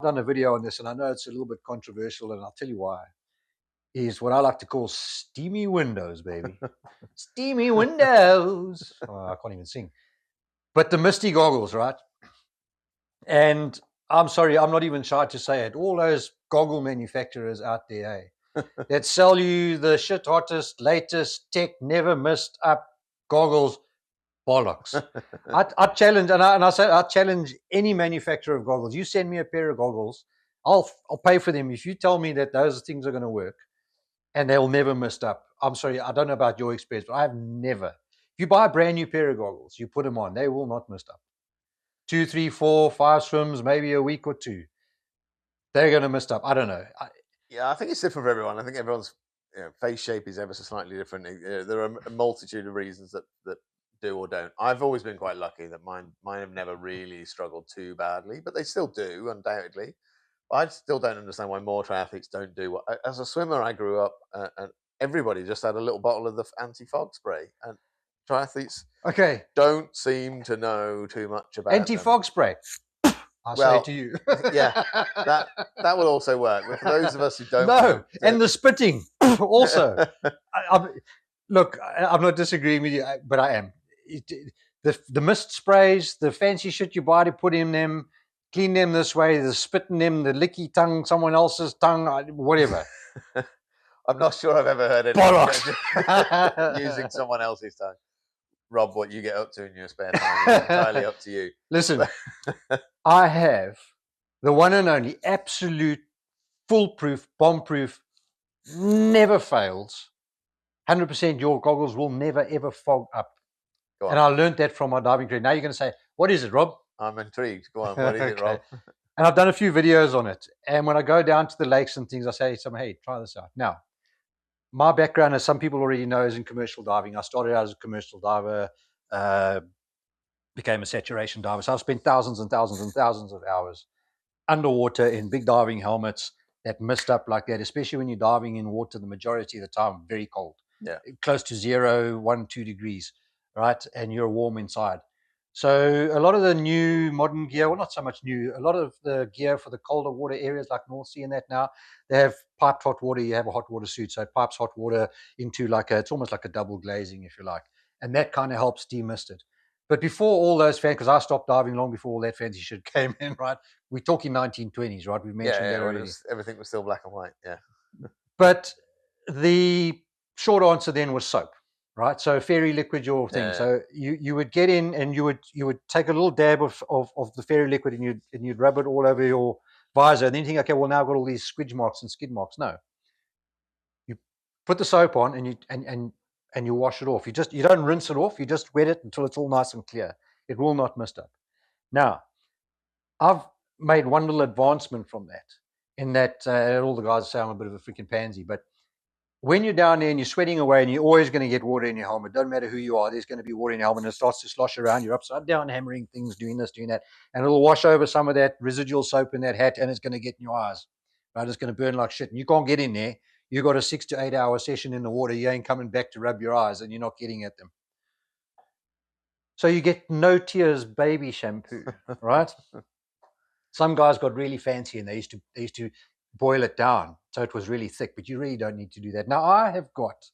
done a video on this, and I know it's a little bit controversial, and I'll tell you why. Is what I like to call steamy windows, baby. Steamy windows. Oh, I can't even sing. But the Misty goggles, right? And I'm sorry, I'm not even shy to say it. All those goggle manufacturers out there that sell you the shit hottest, latest tech, never missed up goggles, bollocks. I challenge, and I say I challenge any manufacturer of goggles. You send me a pair of goggles, I'll pay for them if you tell me that those things are going to work and they'll never mist up. I'm sorry, I don't know about your experience, but I've never. If you buy a brand new pair of goggles, you put them on, they will not mist up. 2, 3, 4, 5 swims, maybe a week or two, they're going to mist up. I don't know. Yeah, I think it's different for everyone. I think everyone's face shape is ever so slightly different. There are a multitude of reasons that do or don't. I've always been quite lucky that mine have never really struggled too badly, but they still do, undoubtedly. I still don't understand why more triathletes don't do what. As a swimmer, I grew up and everybody just had a little bottle of the anti-fog spray, and triathletes don't seem to know too much about anti-fog spray. I say to you, yeah, that will also work. But for those of us who don't, no, and the spitting also. Look, I'm not disagreeing with you, but I am. The mist sprays, the fancy shit you buy to put in them, clean them this way, the spit in them, the licky tongue, someone else's tongue, whatever. I'm not sure I've ever heard it using someone else's tongue. Rob, what you get up to in your spare time is entirely up to you. Listen, I have the one and only absolute foolproof, bomb-proof, never fails. 100% your goggles will never, ever fog up. And I learned that from my diving career. Now you're going to say, what is it, Rob? I'm intrigued. Go on, what is it, Rob? And I've done a few videos on it. And when I go down to the lakes and things, I say to them, hey, try this out. Now, my background, as some people already know, is in commercial diving. I started out as a commercial diver, became a saturation diver. So I've spent thousands and thousands and thousands of hours underwater in big diving helmets that mist up like that, especially when you're diving in water the majority of the time, very cold. Yeah. Close to 0, 1, 2 degrees, right? And you're warm inside. So a lot of the new modern gear, well, not so much new, a lot of the gear for the colder water areas like North Sea and that now, they have piped hot water. You have a hot water suit. So it pipes hot water into it's almost like a double glazing, if you like. And that kind of helps demist it. But before all those fans, because I stopped diving long before all that fancy shit came in, right? We're talking 1920s, right? We've mentioned that already. Everything was still black and white, yeah. But the short answer then was soap, right? So fairy liquid, your thing. Yeah. So you would get in and you would take a little dab of the fairy liquid and you'd rub it all over your visor. And then you think, okay, well now I've got all these squidge marks and skid marks. No, you put the soap on and you wash it off. You don't rinse it off. You just wet it until it's all nice and clear. It will not mist up. Now, I've made one little advancement from that. In that, all the guys say I'm a bit of a freaking pansy, but when you're down there and you're sweating away and you're always going to get water in your helmet, doesn't matter who you are, there's going to be water in your helmet and it starts to slosh around. You're upside down, hammering things, doing this, doing that, and it'll wash over some of that residual soap in that hat and it's going to get in your eyes, right? It's going to burn like shit and you can't get in there. You've got a 6 to 8 hour session in the water. You ain't coming back to rub your eyes and you're not getting at them. So you get no tears baby shampoo, right? Some guys got really fancy and they used to boil it down so it was really thick, but you really don't need to do that. Now I have got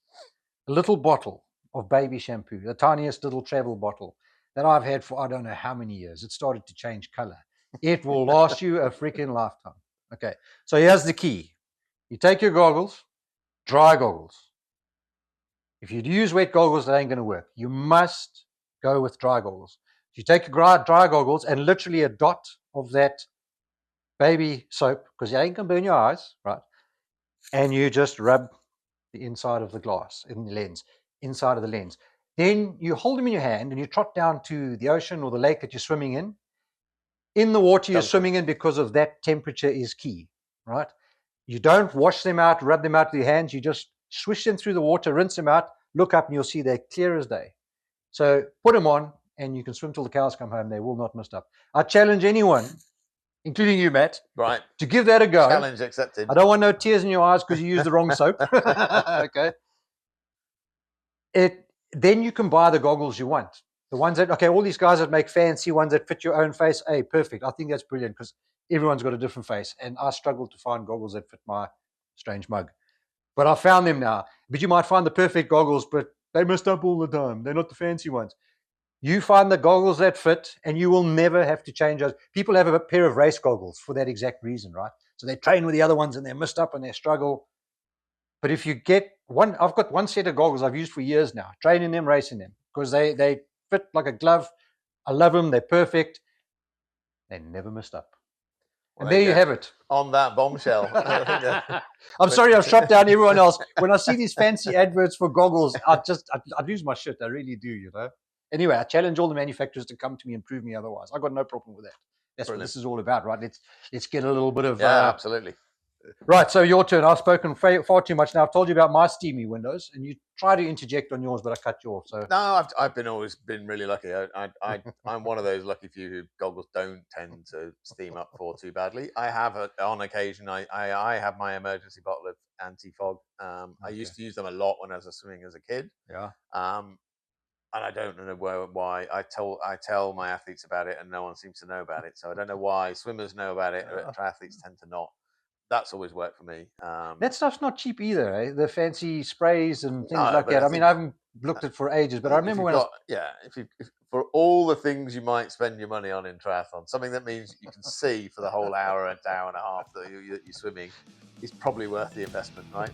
a little bottle of baby shampoo, the tiniest little travel bottle that I've had for I don't know how many years. It started to change color. It will last you a freaking lifetime. Okay, so here's the key. You take your goggles, dry goggles. If you use wet goggles, that ain't going to work. You must go with dry goggles. You take your dry goggles and literally a dot of that baby soap, because you ain't going to burn your eyes, right? And you just rub the inside of the glass, in the lens, inside of the lens. Then you hold them in your hand and you trot down to the ocean or the lake that you're swimming in. In the water you're swimming in, because of that temperature is key, right? You don't wash them out, rub them out with your hands. You just swish them through the water, rinse them out, look up and you'll see they're clear as day. So put them on and you can swim till the cows come home. They will not mist up. I challenge anyone, including you, Matt, right, to give that a go. Challenge accepted. I don't want no tears in your eyes because you used the wrong soap. Okay. Then you can buy the goggles you want. The ones that, okay, all these guys that make fancy ones that fit your own face, hey, perfect. I think that's brilliant because everyone's got a different face, and I struggle to find goggles that fit my strange mug. But I found them now. But you might find the perfect goggles, but they messed up all the time. They're not the fancy ones. You find the goggles that fit, and you will never have to change those. People have a pair of race goggles for that exact reason, right? So they train with the other ones, and they're messed up and they struggle. But if you get one, I've got one set of goggles I've used for years now, training them, racing them, because they fit like a glove. I love them. They're perfect. They never messed up. Well, and there you have it. On that bombshell. I'm sorry I've shot down everyone else. When I see these fancy adverts for goggles, I lose my shit. I really do, you know. Anyway, I challenge all the manufacturers to come to me and prove me otherwise. I've got no problem with that. That's Brilliant. What this is all about, right? Let's get a little bit of... absolutely. Right, so your turn. I've spoken far too much now. I've told you about my steamy windows, and you try to interject on yours, but I cut you off. So no, I've always been really lucky. I'm one of those lucky few who goggles don't tend to steam up for too badly. I have on occasion. I have my emergency bottle of anti-fog. I used to use them a lot when I was swimming as a kid. Yeah. And I don't know why. I tell my athletes about it, and no one seems to know about it. So I don't know why swimmers know about it, but triathletes tend to not. That's always worked for me. That stuff's not cheap either, eh? The fancy sprays and things like that. I mean, I haven't looked at it for ages, but I remember when if for all the things you might spend your money on in triathlon, something that means you can see for the whole hour and a half that you're swimming is probably worth the investment, right?